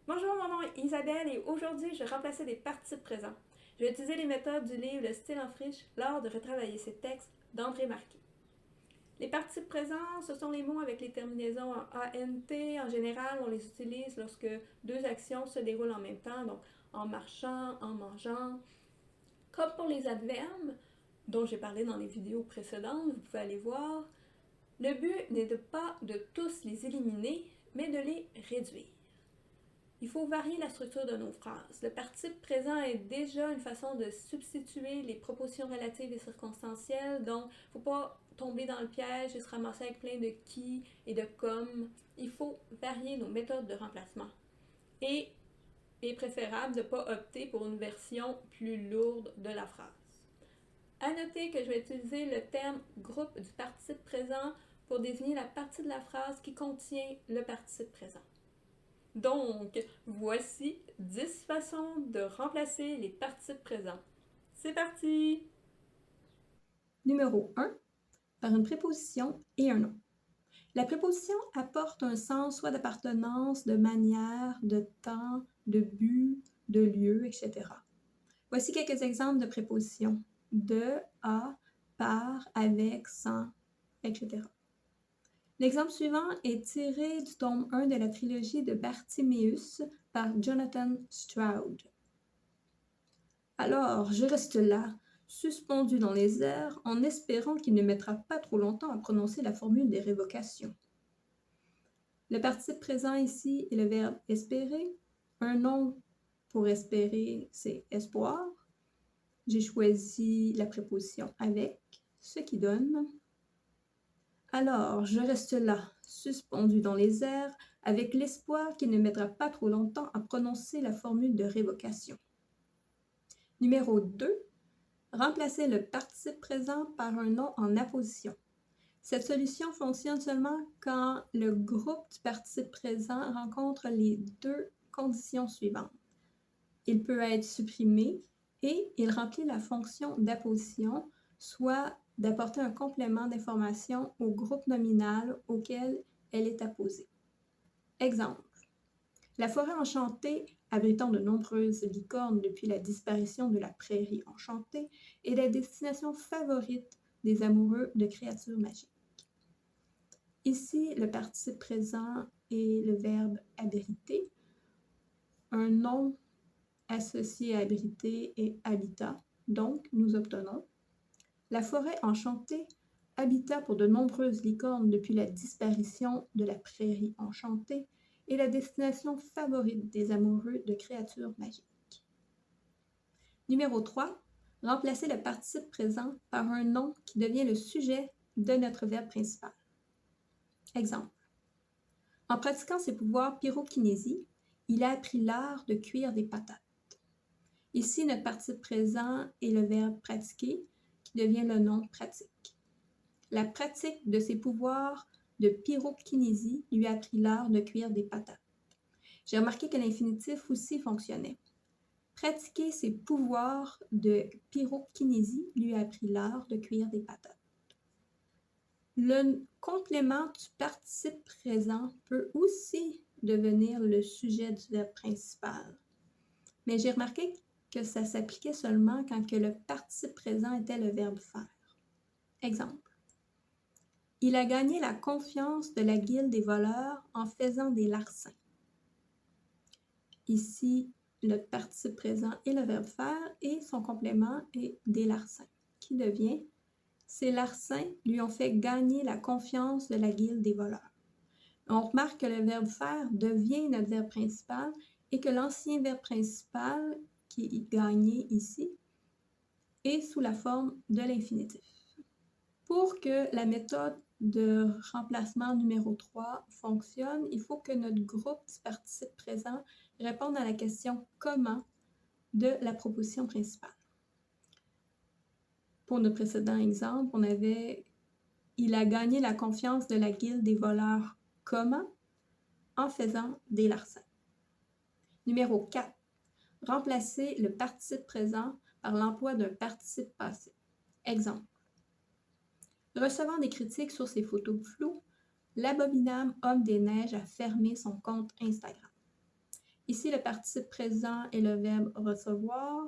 Bonjour, mon nom est Isabelle et aujourd'hui, je remplaçais des participes présents. Je vais utiliser les méthodes du livre Le style en friche lors de retravailler ces textes d'André Marquis. Les participes présents, ce sont les mots avec les terminaisons en ANT. En général, on les utilise lorsque deux actions se déroulent en même temps, donc en marchant, en mangeant. Comme pour les adverbes, dont j'ai parlé dans les vidéos précédentes, vous pouvez aller voir, le but n'est pas de tous les éliminer, mais de les réduire. Il faut varier la structure de nos phrases. Le participe présent est déjà une façon de substituer les propositions relatives et circonstancielles, donc il ne faut pas tomber dans le piège et se ramasser avec plein de qui et de comme. Il faut varier nos méthodes de remplacement. Et il est préférable de ne pas opter pour une version plus lourde de la phrase. À noter que je vais utiliser le terme groupe du participe présent pour désigner la partie de la phrase qui contient le participe présent. Donc, voici 10 façons de remplacer les participes présents. C'est parti! Numéro 1, par une préposition et un nom. La préposition apporte un sens soit d'appartenance, de manière, de temps, de but, de lieu, etc. Voici quelques exemples de prépositions. De, à, par, avec, sans, etc. L'exemple suivant est tiré du tome 1 de la trilogie de Bartiméus par Jonathan Stroud. Alors, je reste là, suspendu dans les airs, en espérant qu'il ne mettra pas trop longtemps à prononcer la formule des révocations. Le participe présent ici est le verbe espérer. Un nom pour espérer, c'est espoir. J'ai choisi la préposition avec, ce qui donne. Alors, je reste là, suspendu dans les airs, avec l'espoir qu'il ne mettra pas trop longtemps à prononcer la formule de révocation. Numéro 2. Remplacer le participe présent par un nom en apposition. Cette solution fonctionne seulement quand le groupe du participe présent rencontre les deux conditions suivantes. Il peut être supprimé et il remplit la fonction d'apposition, soit d'apporter un complément d'information au groupe nominal auquel elle est apposée. Exemple. La forêt enchantée, abritant de nombreuses licornes depuis la disparition de la prairie enchantée, est la destination favorite des amoureux de créatures magiques. Ici, le participe présent est le verbe abriter. Un nom associé à abriter est habitat. Donc, nous obtenons la forêt enchantée habita pour de nombreuses licornes depuis la disparition de la prairie enchantée et la destination favorite des amoureux de créatures magiques. Numéro 3. Remplacer le participe présent par un nom qui devient le sujet de notre verbe principal. Exemple. En pratiquant ses pouvoirs pyrokinésie, il a appris l'art de cuire des patates. Ici, notre participe présent est le verbe pratiquer qui devient le nom pratique. La pratique de ses pouvoirs de pyrokinésie lui a appris l'art de cuire des patates. J'ai remarqué que l'infinitif aussi fonctionnait. Pratiquer ses pouvoirs de pyrokinésie lui a appris l'art de cuire des patates. Le complément du participe présent peut aussi devenir le sujet du verbe principal. Mais j'ai remarqué que ça s'appliquait seulement quand que le participe présent était le verbe faire. Exemple. Il a gagné la confiance de la guilde des voleurs en faisant des larcins. Ici, le participe présent est le verbe faire et son complément est des larcins, qui devient ces larcins lui ont fait gagner la confiance de la guilde des voleurs. On remarque que le verbe faire devient notre verbe principal et que l'ancien verbe principal qui est gagné ici est sous la forme de l'infinitif. Pour que la méthode de remplacement numéro 3 fonctionne, il faut que notre groupe du participe présent réponde à la question « Comment » de la proposition principale. Pour notre précédent exemple, on avait « Il a gagné la confiance de la guilde des voleurs comment ?» en faisant des larcins. Numéro 4. Remplacer le participe présent par l'emploi d'un participe passé. Exemple. Recevant des critiques sur ses photos floues, l'abominable homme des neiges a fermé son compte Instagram. Ici, le participe présent est le verbe recevoir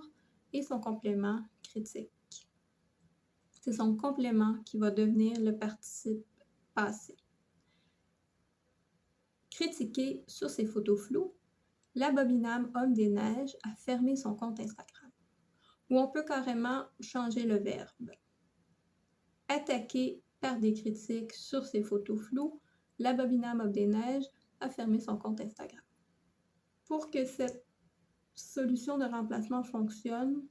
et son complément critique. C'est son complément qui va devenir le participe passé. Critiquer sur ses photos floues, l'abominable homme des neiges a fermé son compte Instagram. Ou on peut carrément changer le verbe. Attaqué par des critiques sur ses photos floues, l'abominable homme des neiges a fermé son compte Instagram. Pour que cette solution de remplacement fonctionne,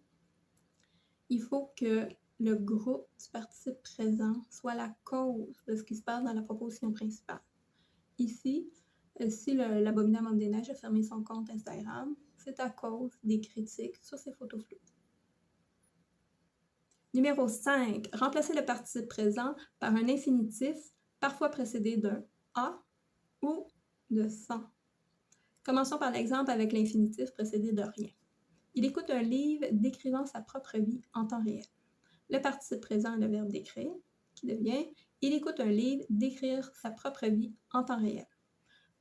il faut que le groupe du participe présent soit la cause de ce qui se passe dans la proposition principale. Ici, si l'abominable homme des neiges a fermé son compte Instagram, c'est à cause des critiques sur ses photos floues. Numéro 5. Remplacer le participe présent par un infinitif, parfois précédé d'un « a » ou de « sans ». Commençons par l'exemple avec l'infinitif précédé de « rien ». Il écoute un livre décrivant sa propre vie en temps réel. Le participe présent est le verbe « décrire » qui devient « il écoute un livre décrire sa propre vie en temps réel ».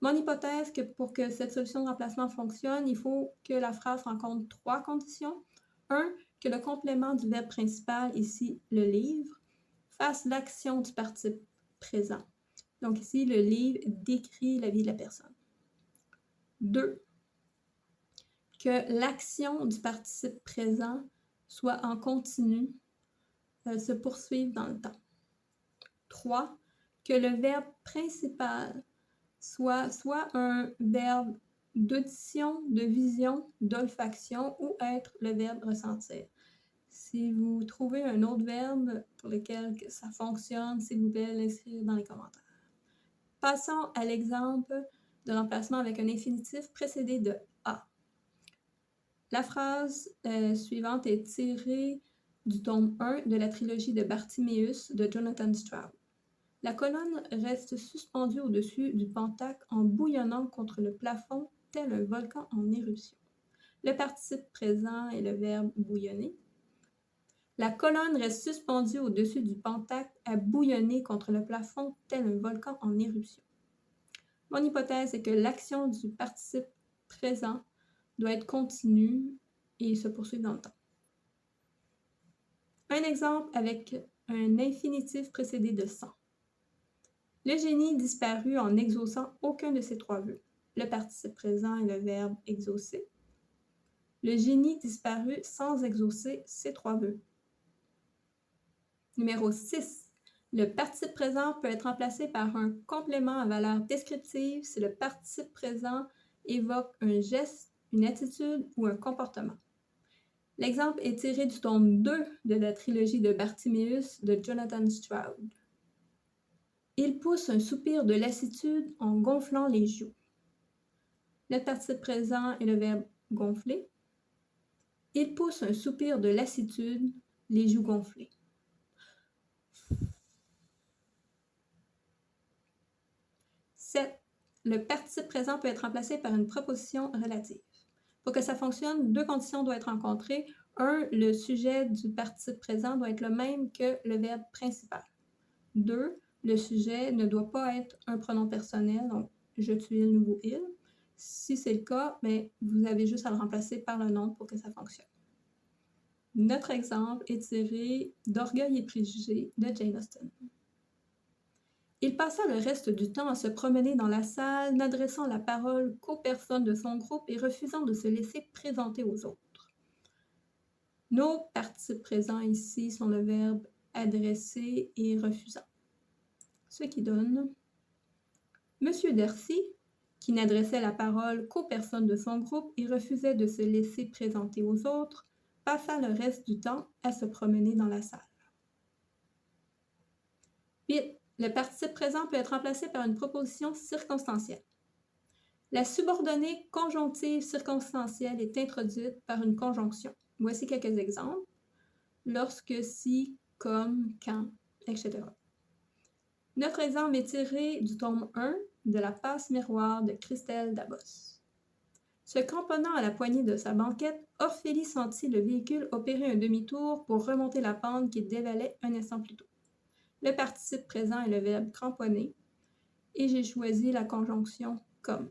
Mon hypothèse que pour que cette solution de remplacement fonctionne, il faut que la phrase rencontre 3 conditions. 1. Que le complément du verbe principal, ici le livre, fasse l'action du participe présent. Donc ici, le livre décrit la vie de la personne. 2. Que l'action du participe présent soit en continu, se poursuive dans le temps. 3. Que le verbe principal soit un verbe d'audition, de vision, d'olfaction ou être le verbe ressentir. Si vous trouvez un autre verbe pour lequel ça fonctionne, s'il vous plaît, l'inscrire dans les commentaires. Passons à l'exemple de remplacement avec un infinitif précédé de « a ». La phrase suivante est tirée du tome 1 de la trilogie de Bartiméus de Jonathan Stroud. La colonne reste suspendue au-dessus du Pentacte en bouillonnant contre le plafond tel un volcan en éruption. Le participe présent est le verbe bouillonner. La colonne reste suspendue au-dessus du Pentacte à bouillonner contre le plafond tel un volcan en éruption. Mon hypothèse est que l'action du participe présent doit être continue et se poursuivre dans le temps. Un exemple avec un infinitif précédé de « sans ». Le génie disparut en n'exaucant aucun de ses 3 vœux. Le participe présent est le verbe exaucer. Le génie disparut sans exaucer ses 3 vœux. Numéro 6. Le participe présent peut être remplacé par un complément à valeur descriptive si le participe présent évoque un geste, une attitude ou un comportement. L'exemple est tiré du tome 2 de la trilogie de Bartiméus de Jonathan Stroud. Il pousse un soupir de lassitude en gonflant les joues. Le participe présent est le verbe gonfler. Il pousse un soupir de lassitude, les joues gonflées. Le participe présent peut être remplacé par une proposition relative. Pour que ça fonctionne, 2 conditions doivent être rencontrées. 1. Le sujet du participe présent doit être le même que le verbe principal. 2. Le sujet ne doit pas être un pronom personnel, donc je, tu, il, nous, vous, il. Si c'est le cas, bien, vous avez juste à le remplacer par le nom pour que ça fonctionne. Notre exemple est tiré d'Orgueil et préjugés de Jane Austen. Il passa le reste du temps à se promener dans la salle, n'adressant la parole qu'aux personnes de son groupe et refusant de se laisser présenter aux autres. Nos participes présents ici sont le verbe adresser et refusant. Ce qui donne Monsieur Darcy, qui n'adressait la parole qu'aux personnes de son groupe et refusait de se laisser présenter aux autres, passa le reste du temps à se promener dans la salle. 8. Le participe présent peut être remplacé par une proposition circonstancielle. La subordonnée conjonctive circonstancielle est introduite par une conjonction. Voici quelques exemples. Lorsque, si, comme, quand, etc. Notre exemple est tiré du tome 1 de la passe miroir de Christelle Dabos. Se cramponnant à la poignée de sa banquette, Ophélie sentit le véhicule opérer un demi-tour pour remonter la pente qu'il dévalait un instant plus tôt. Le participe présent est le verbe cramponner et j'ai choisi la conjonction comme.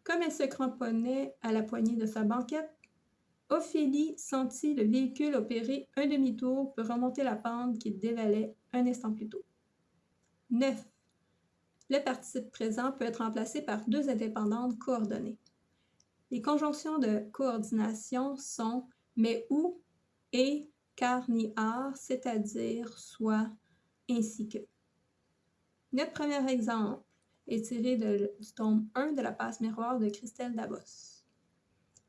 Comme elle se cramponnait à la poignée de sa banquette, Ophélie sentit le véhicule opérer un demi-tour pour remonter la pente qu'il dévalait un instant plus tôt. 9. Le participe présent peut être remplacé par deux indépendantes coordonnées. Les conjonctions de coordination sont mais ou et car ni ar, c'est-à-dire soit ainsi que. Notre premier exemple est tiré du tome 1 de la Passe-Miroir de Christelle Dabos.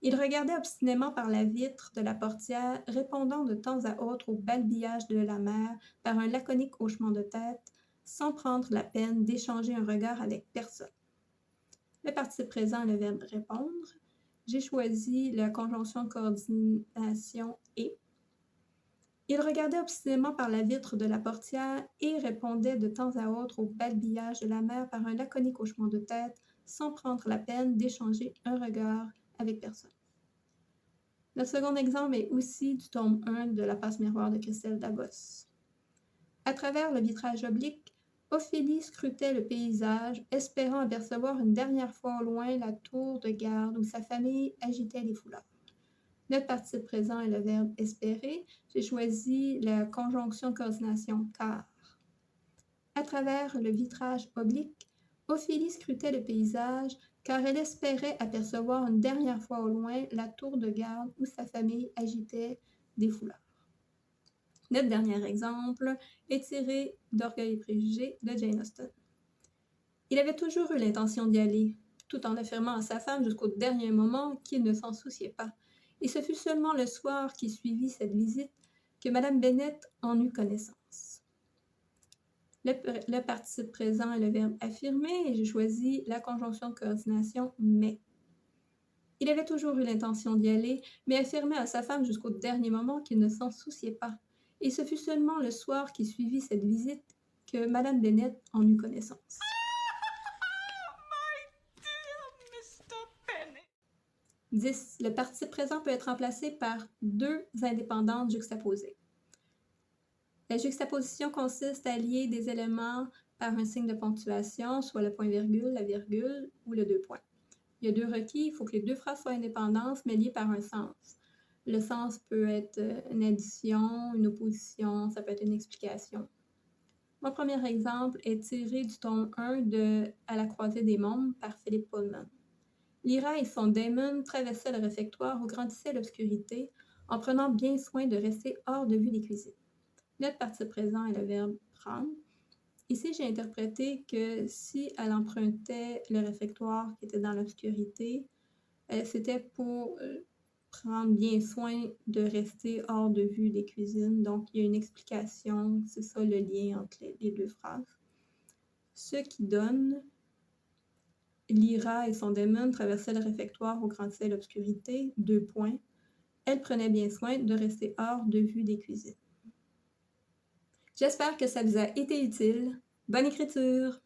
Il regardait obstinément par la vitre de la portière, répondant de temps à autre au balbillage de la mère par un laconique hochement de tête, sans prendre la peine d'échanger un regard avec personne. Le participe présent est le verbe répondre. J'ai choisi la conjonction de coordination et. Il regardait obstinément par la vitre de la portière et répondait de temps à autre au balbillage de la mère par un laconique hochement de tête, sans prendre la peine d'échanger un regard avec personne. Notre second exemple est aussi du tome 1 de la Passe-Miroir de Christelle Dabos. À travers le vitrage oblique, Ophélie scrutait le paysage, espérant apercevoir une dernière fois au loin la tour de garde où sa famille agitait les foulards. Notre participe présent est le verbe espérer. J'ai choisi la conjonction de coordination car. À travers le vitrage oblique, Ophélie scrutait le paysage car elle espérait apercevoir une dernière fois au loin la tour de garde où sa famille agitait des foulards. Notre dernier exemple est tiré d'Orgueil et préjugés de Jane Austen. Il avait toujours eu l'intention d'y aller, tout en affirmant à sa femme jusqu'au dernier moment qu'il ne s'en souciait pas. Et ce fut seulement le soir qui suivit cette visite que Madame Bennet en eut connaissance. Le participe présent est le verbe affirmer et j'ai choisi la conjonction de coordination mais. Il avait toujours eu l'intention d'y aller, mais affirmait à sa femme jusqu'au dernier moment qu'il ne s'en souciait pas. Et ce fut seulement le soir qui suivit cette visite que Madame Bennet en eut connaissance. 10. Le participe présent peut être remplacé par deux indépendantes juxtaposées. La juxtaposition consiste à lier des éléments par un signe de ponctuation, soit le point-virgule, la virgule ou le deux points. Il y a deux requis, il faut que les deux phrases soient indépendantes, mais liées par un sens. Le sens peut être une addition, une opposition, ça peut être une explication. Mon premier exemple est tiré du tome 1 de À la croisée des mondes par Philippe Pullman. Lyra et son démon traversaient le réfectoire où grandissait l'obscurité en prenant bien soin de rester hors de vue des cuisines. Notre participe présent est le verbe prendre. Ici, j'ai interprété que si elle empruntait le réfectoire qui était dans l'obscurité, c'était pour prendre bien soin de rester hors de vue des cuisines. Donc, il y a une explication, c'est ça le lien entre les deux phrases. Ce qui donne Lyra et son démon traversaient le réfectoire où grandissait l'obscurité, deux points. Elle prenait bien soin de rester hors de vue des cuisines. J'espère que ça vous a été utile. Bonne écriture!